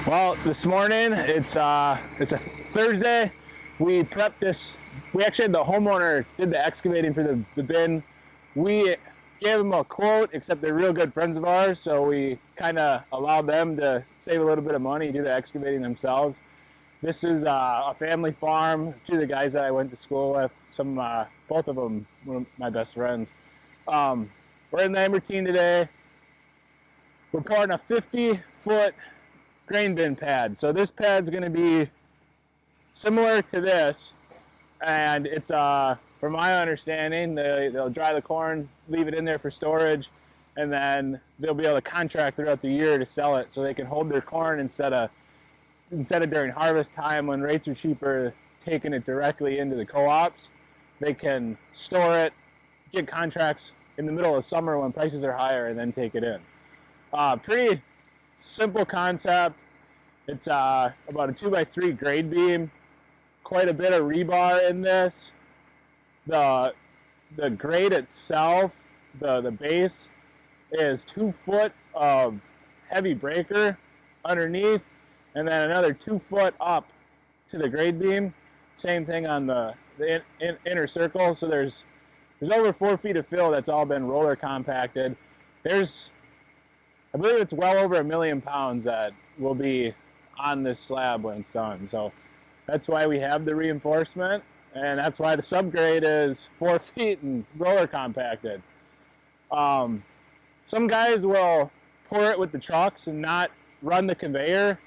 Well, this morning it's a Thursday. We prepped this. We actually had the homeowner did the excavating for the bin. We gave them a quote, except they're real good friends of ours, so we kind of allowed them to save a little bit of money, do the excavating themselves. This is a family farm. Two of the guys that I went to school with, both of them were my best friends. We're in the routine today. We're pouring a 50-foot grain bin pad. So this pad's going to be similar to this, and it's from my understanding, they'll dry the corn, leave it in there for storage, and then they'll be able to contract throughout the year to sell it, so they can hold their corn instead of during harvest time when rates are cheaper, taking it directly into the co-ops. They can store it, get contracts in the middle of summer when prices are higher, and then take it in. Pretty simple concept. It's about a 2x3 grade beam, quite a bit of rebar in this. The grade itself, the base, is 2 foot of heavy breaker underneath, and then another 2 foot up to the grade beam. Same thing on the inner circle. So there's over 4 feet of fill that's all been roller compacted. I believe it's well over 1 million pounds that will be on this slab when it's done. So that's why we have the reinforcement, and that's why the subgrade is 4 feet and roller compacted. Some guys will pour it with the trucks and not run the conveyor.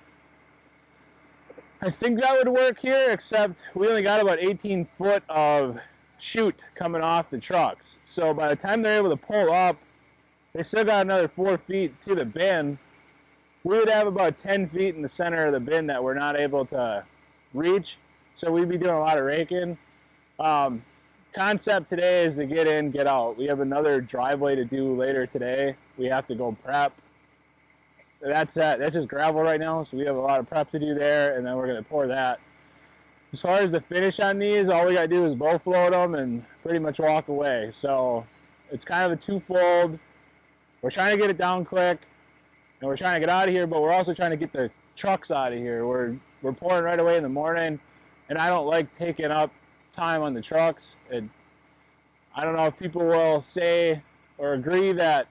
I think that would work here, except we only got about 18 foot of chute coming off the trucks. So by the time they're able to pull up, they still got another 4 feet to the bin. We would have about 10 feet in the center of the bin that we're not able to reach. So we'd be doing a lot of raking. Concept today is to get in, get out. We have another driveway to do later today. We have to go prep. That's it. That's just gravel right now, so we have a lot of prep to do there, and then we're going to pour that. As far as the finish on these, all we got to do is bow float them and pretty much walk away. So it's kind of a twofold. We're trying to get it down quick, and we're trying to get out of here, but we're also trying to get the trucks out of here. We're pouring right away in the morning, and I don't like taking up time on the trucks. I don't know if people will say or agree that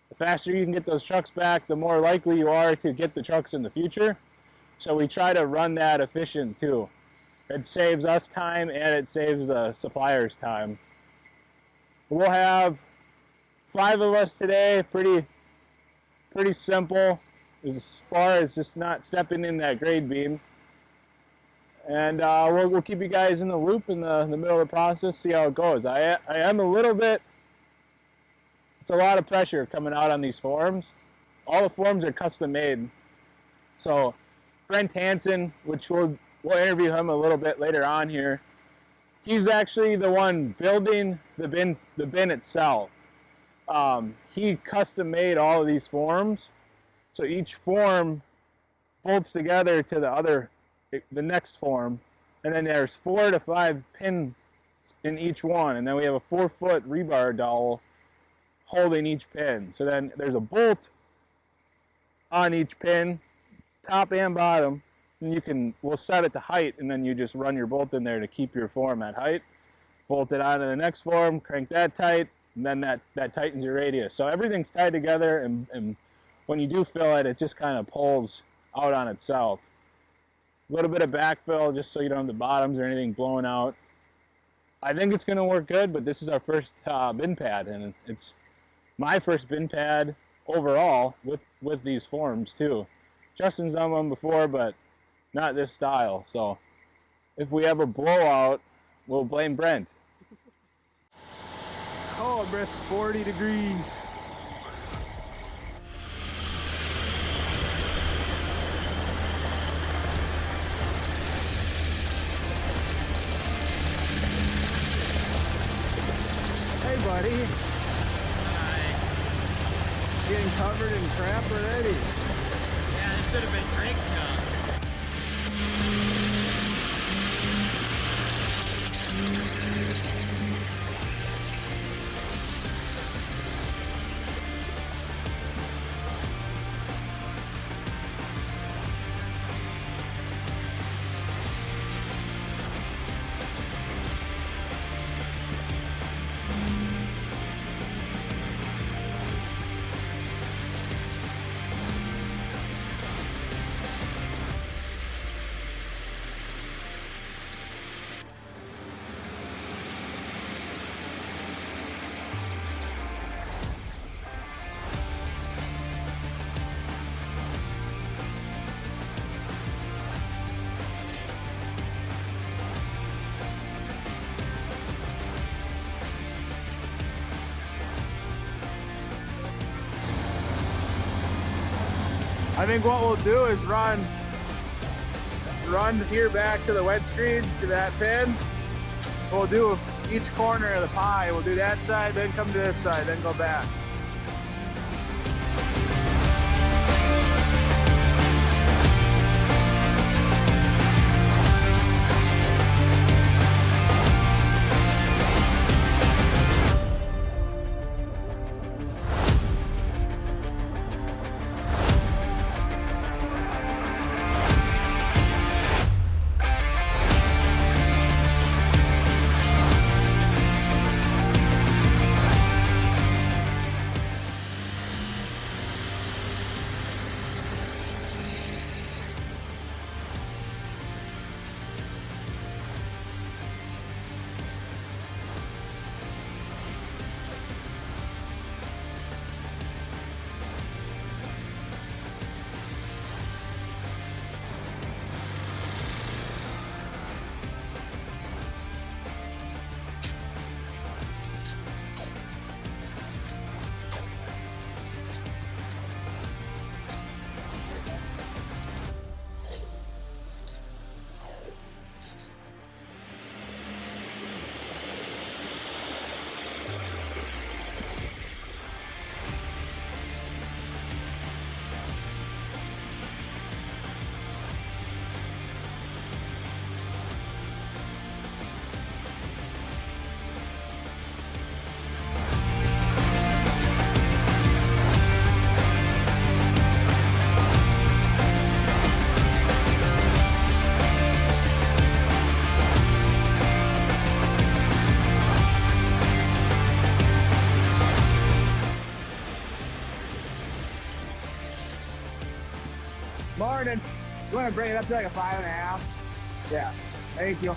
the faster you can get those trucks back, the more likely you are to get the trucks in the future. So we try to run that efficient too. It saves us time and it saves the suppliers time. We'll have 5 of us today. Pretty simple as far as just not stepping in that grade beam. And we'll keep you guys in the loop in the middle of the process, see how it goes. I am a little bit, it's a lot of pressure coming out on these forms. All the forms are custom made. So Brent Hansen, which we'll interview him a little bit later on here, he's actually the one building the bin itself. He custom made all of these forms. So each form bolts together to the next form, and then there's 4 to 5 pins in each one, and then we have a 4 foot rebar dowel holding each pin. So then there's a bolt on each pin, top and bottom, and we'll set it to height, and then you just run your bolt in there to keep your form at height. Bolt it onto the next form, crank that tight, and then that tightens your radius. So everything's tied together, and when you do fill it, it just kind of pulls out on itself. A little bit of backfill just so you don't have the bottoms or anything blowing out. I think it's going to work good, but this is our first bin pad, and it's my first bin pad overall with these forms too. Justin's done one before, but not this style. So if we have a blowout, we'll blame Brent. Oh, brisk 40 degrees. Hey, buddy. Hi. Getting covered in crap already. Yeah, this should have been drink stuff. I think what we'll do is run here back to the wet screen to that pin. We'll do each corner of the pie. We'll do that side, then come to this side, then go back. Morning. You want to bring it up to like a 5.5? Yeah. Thank you.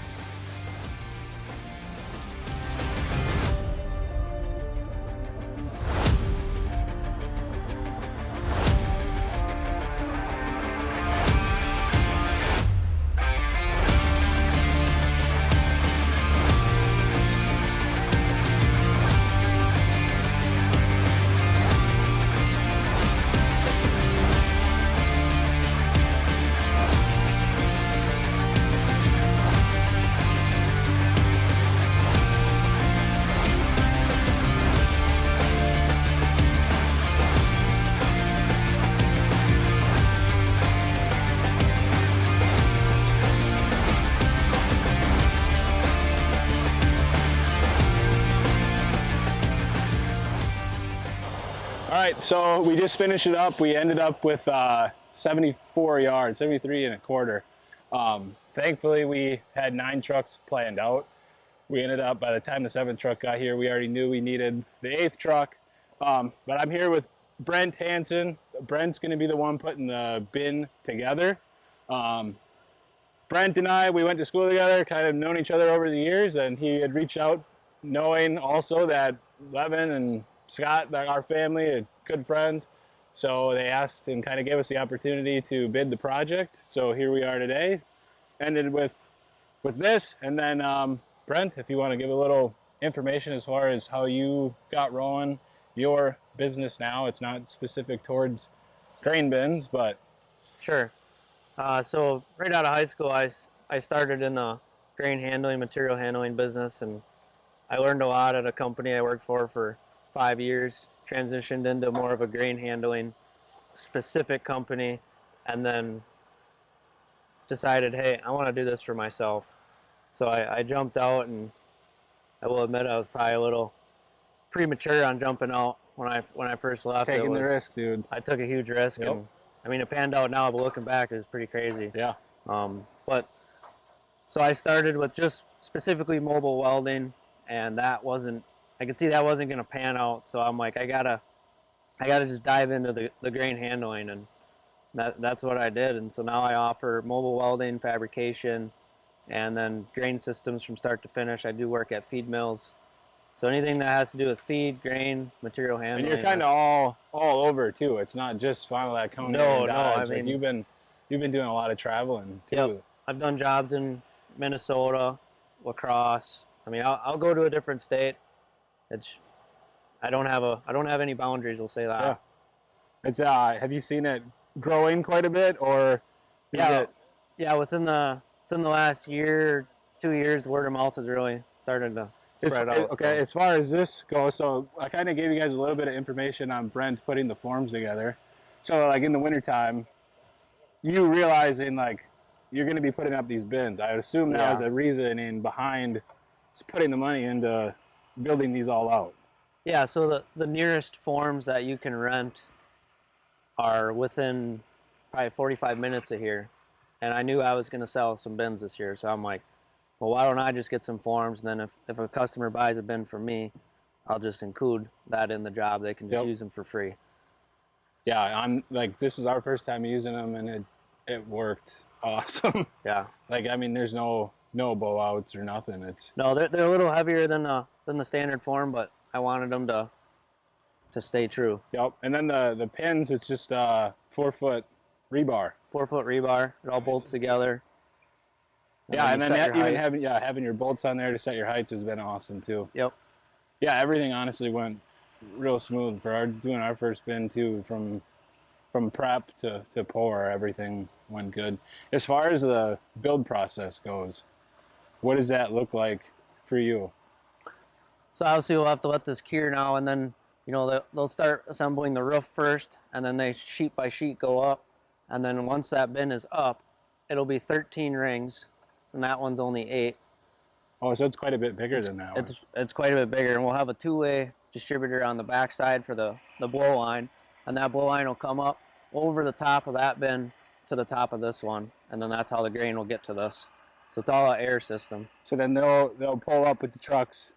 All right, so we just finished it up. We ended up with 74 yards, 73 and a quarter. Thankfully, we had 9 trucks planned out. We ended up, by the time the 7th truck got here, we already knew we needed the 8th truck. But I'm here with Brent Hansen. Brent's gonna be the one putting the bin together. Brent and I, we went to school together, kind of known each other over the years, and he had reached out knowing also that Levin and Scott, our family, are good friends. So they asked and kind of gave us the opportunity to bid the project. So here we are today. Ended with this, and then Brent, if you want to give a little information as far as how you got rolling your business now. It's not specific towards grain bins, but Sure. So right out of high school, I started in the grain handling, material handling business, and I learned a lot at a company I worked for 5 years, transitioned into more of a grain handling specific company, and then decided, hey, I want to do this for myself. So I jumped out, and I will admit I was probably a little premature on jumping out when I first left. taking the risk, dude. I took a huge risk, Yep. and I mean, it panned out now, but looking back, it was pretty crazy. Yeah. But so I started with just specifically mobile welding, and I could see that wasn't going to pan out. So I'm like, I gotta just dive into the grain handling, and that's what I did. And so now I offer mobile welding, fabrication, and then grain systems from start to finish. I do work at feed mills. So anything that has to do with feed, grain, material handling. And you're kind of all over too. It's not just Final That County. No, Dodge. I mean, you've been doing a lot of traveling too. Yep. I've done jobs in Minnesota, La Crosse. I mean, I'll go to a different state. I don't have any boundaries. We'll say that. Yeah. It's have you seen it growing quite a bit, or is Yeah, it? yeah. Within the last year, 2 years, word of mouth has really started to spread out. Okay, So. as far as this goes, so I kind of gave you guys a little bit of information on Brent putting the forms together. So like in the wintertime, you realizing like you're going to be putting up these bins. I would assume that was Yeah. a reasoning behind putting the money into building these all out. Yeah, so the nearest forms that you can rent are within probably 45 minutes of here. And I knew I was going to sell some bins this year, so I'm like, well, why don't I just get some forms, and then if a customer buys a bin from me, I'll just include that in the job. They can just use them for free. Yeah, I'm like, this is our first time using them, and it worked awesome. Yeah. Like, I mean, there's no blowouts or nothing. It's No, they're a little heavier than the standard form, but I wanted them to stay true. Yep. And then the pins, it's just 4-foot rebar. 4-foot rebar. It all bolts together. Yeah, and then even height. having your bolts on there to set your heights has been awesome too. Yep. Yeah, everything honestly went real smooth for doing our first bin too. From prep to pour, everything went good. As far as the build process goes, what does that look like for you? So obviously we'll have to let this cure now, and then they'll start assembling the roof first, and then they sheet by sheet go up, and then once that bin is up, it'll be 13 rings, and that one's only 8. Oh, so it's quite a bit bigger than that one. It's quite a bit bigger, and we'll have a 2-way distributor on the back side for the blow line, and that blow line will come up over the top of that bin to the top of this one, and then that's how the grain will get to this. So it's all an air system. So then they'll pull up with the trucks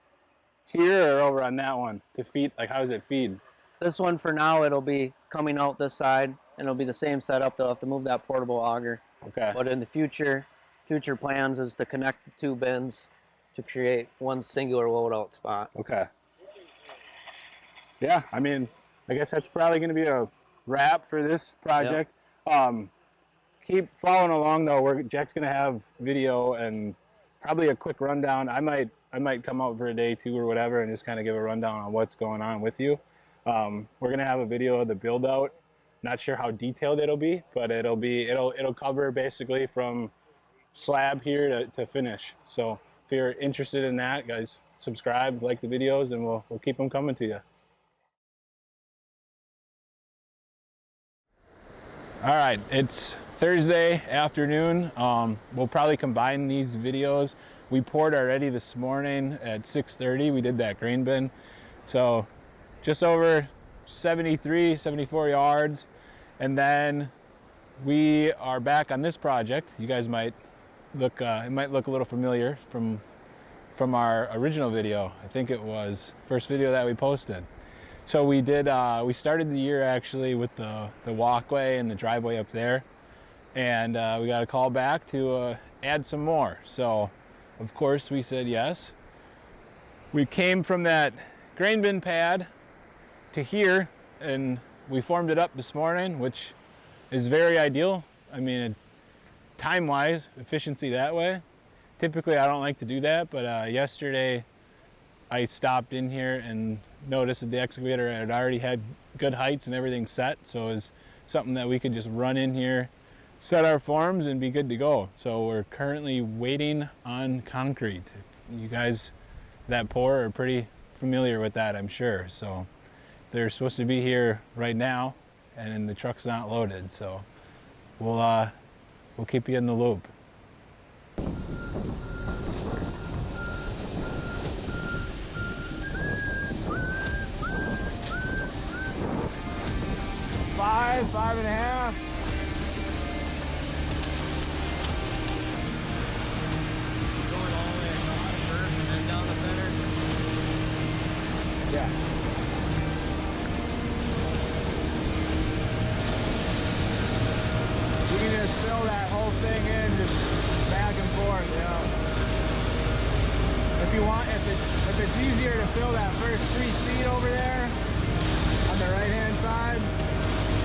here or over on that one to feed. Like, how does it feed? This one for now, it'll be coming out this side, and it'll be the same setup. They'll have to move that portable auger. Okay. But in the future plans is to connect the 2 bins to create one singular loadout spot. Okay. Yeah, I mean, I guess that's probably going to be a wrap for this project. Yep. Keep following along though. Jack's going to have video and probably a quick rundown. I might come out for a day too or whatever and just kind of give a rundown on what's going on with you. We're going to have a video of the build out. Not sure how detailed it'll be, but it'll cover basically from slab here to finish. So if you're interested in that, guys, subscribe, like the videos, and we'll keep them coming to you. All right, it's Thursday afternoon. We'll probably combine these videos. We poured already this morning at 6:30. We did that grain bin. So just over 74 yards. And then we are back on this project. You guys might look, it might look a little familiar from our original video. I think it was first video that we posted. So we started the year actually with the walkway and the driveway up there. And we got a call back to add some more. So of course we said yes. We came from that grain bin pad to here, and we formed it up this morning, which is very ideal. I mean, time-wise, efficiency that way. Typically I don't like to do that, but yesterday I stopped in here and noticed that the excavator had already had good heights and everything set, so it was something that we could just run in here, set our forms, and be good to go. So we're currently waiting on concrete. You guys that pour are pretty familiar with that, I'm sure. So they're supposed to be here right now, and the truck's not loaded. So we'll keep you in the loop. Five and a half. Going all the way across first and then down the center. Yeah. You can just fill that whole thing in, just back and forth, yeah. If you want, if it's easier to fill that first 3 feet over there on the right hand side,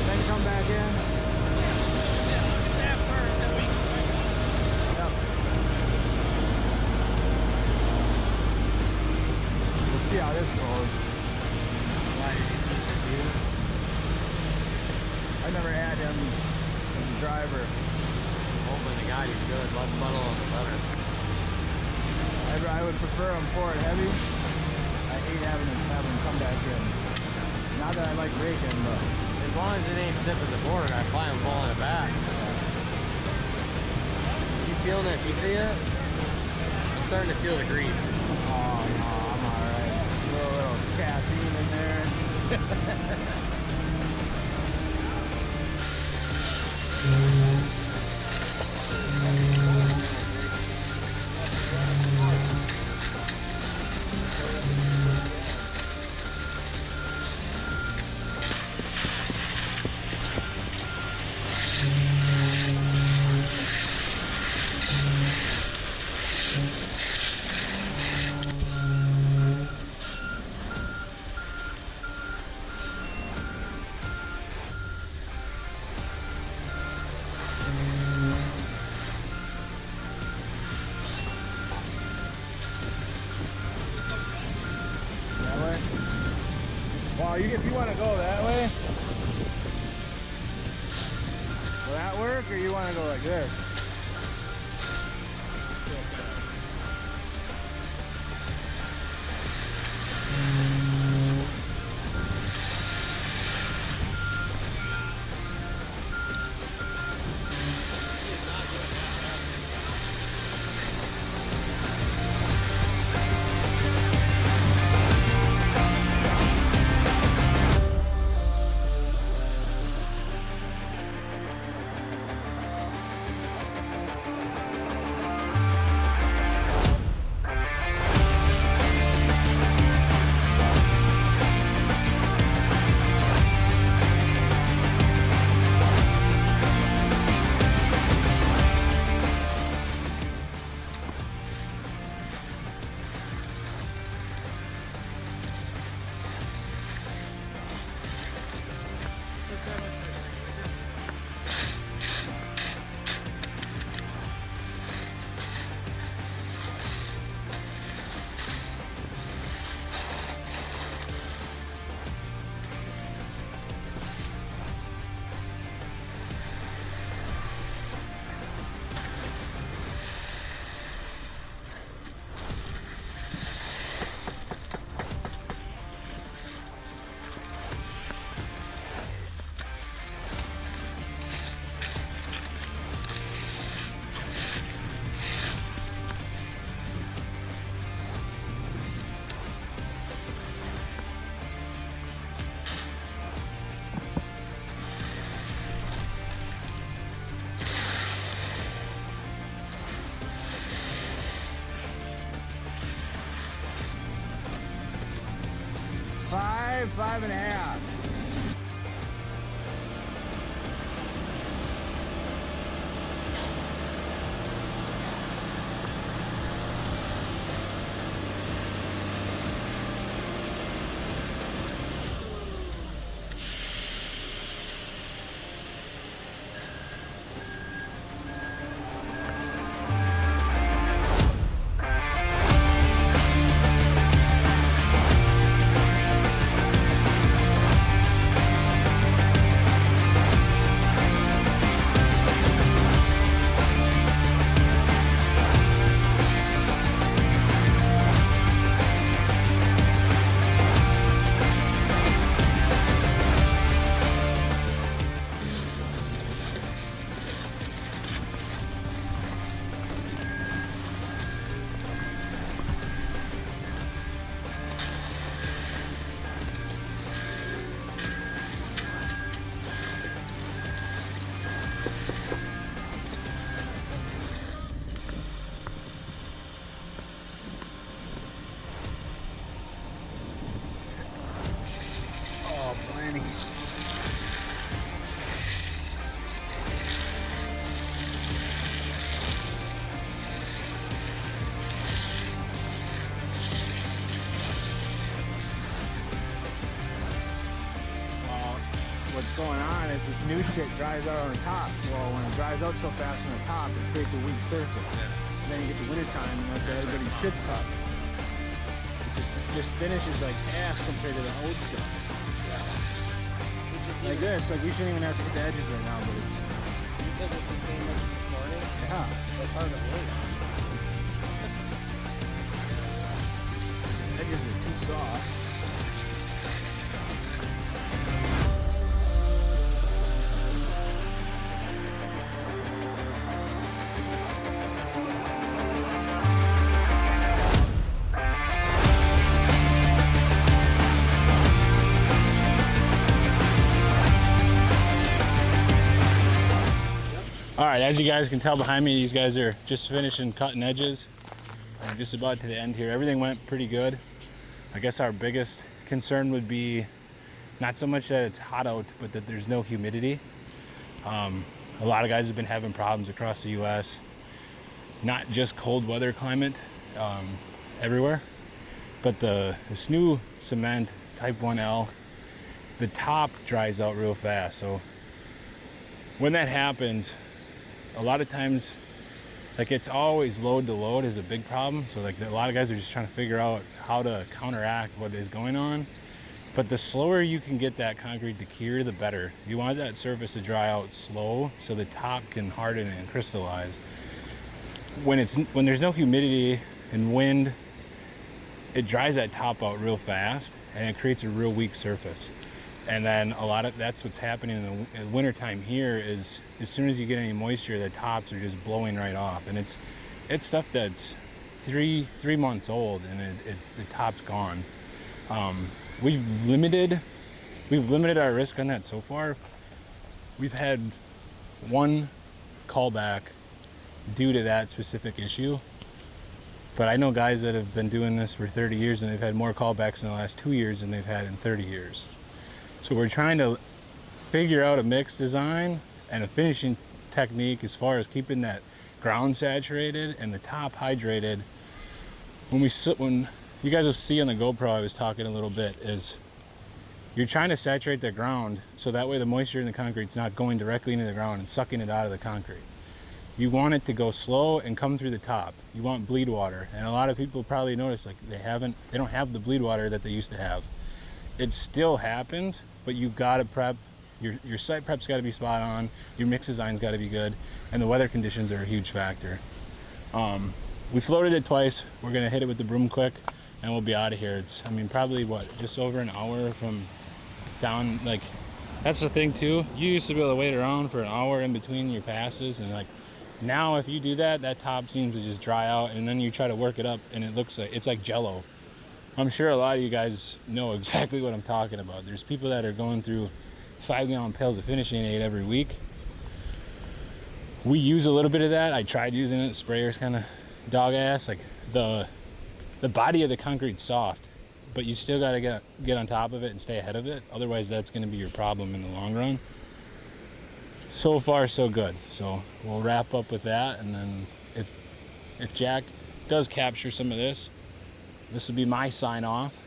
then come back in. That first, then we can Yep. We'll see how this goes. I never had him as a driver. Hopefully the guy is good. Less puddle on the better. I would prefer him pour it heavy. I hate having him come back in. Not that I like braking, but As long as it ain't stiff as a board, I fly him pulling it back. You feeling that pizza yet? I'm starting to feel the grease. oh no, I'm alright. A little caffeine in there. Well, if you want to go that way, will that work, or you want to go like this? Five and a half. What's going on is this new shit dries out on the top. Well, when it dries out so fast on the top, it creates a weak surface. And then you get to winter time, and that's why everybody's shit's tough. It just finishes like ass compared to the old stuff. We just Like this, like we shouldn't even have to hit the edges right now, but it's... You said it's the same as this morning? Yeah. That's hard to believe. Edges are too soft. All right, as you guys can tell behind me, these guys are just finishing cutting edges. I'm just about to the end here. Everything went pretty good. I guess our biggest concern would be not so much that it's hot out, but that there's no humidity. A lot of guys have been having problems across the US, not just cold weather climate, everywhere, but this new cement type 1L, the top dries out real fast. So when that happens, a lot of times, like, it's always load to load is a big problem. So like a lot of guys are just trying to figure out how to counteract what is going on. But the slower you can get that concrete to cure, the better. You want that surface to dry out slow so the top can harden and crystallize. When there's no humidity and wind, it dries that top out real fast and it creates a real weak surface. And then that's what's happening in the wintertime here is as soon as you get any moisture, the tops are just blowing right off. And it's stuff that's three months old and the top's gone. We've limited our risk on that so far. We've had one callback due to that specific issue. But I know guys that have been doing this for 30 years and they've had more callbacks in the last 2 years than they've had in 30 years. So we're trying to figure out a mix design and a finishing technique as far as keeping that ground saturated and the top hydrated. When you guys will see on the GoPro, I was talking a little bit, is you're trying to saturate the ground so that way the moisture in the concrete's not going directly into the ground and sucking it out of the concrete. You want it to go slow and come through the top. You want bleed water, and a lot of people probably notice like they don't have the bleed water that they used to have. It still happens, but you gotta prep. Your site prep's got to be spot on. Your mix design's got to be good, and the weather conditions are a huge factor. We floated it twice. We're gonna hit it with the broom quick, and we'll be out of here. It's, I mean, probably just over an hour from down. Like, that's the thing too. You used to be able to wait around for an hour in between your passes, and like now, if you do that, that top seems to just dry out, and then you try to work it up, and it's like Jello. I'm sure a lot of you guys know exactly what I'm talking about. There's people that are going through 5-gallon pails of finishing aid every week. We use a little bit of that. I tried using it. Sprayer's kind of dog ass. Like the body of the concrete's soft, but you still got to get on top of it and stay ahead of it. Otherwise, that's going to be your problem in the long run. So far, so good. So we'll wrap up with that, and then if Jack does capture some of this will be my sign off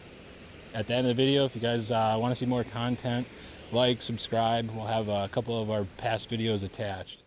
at the end of the video. If you guys want to see more content, like, subscribe. We'll have a couple of our past videos attached.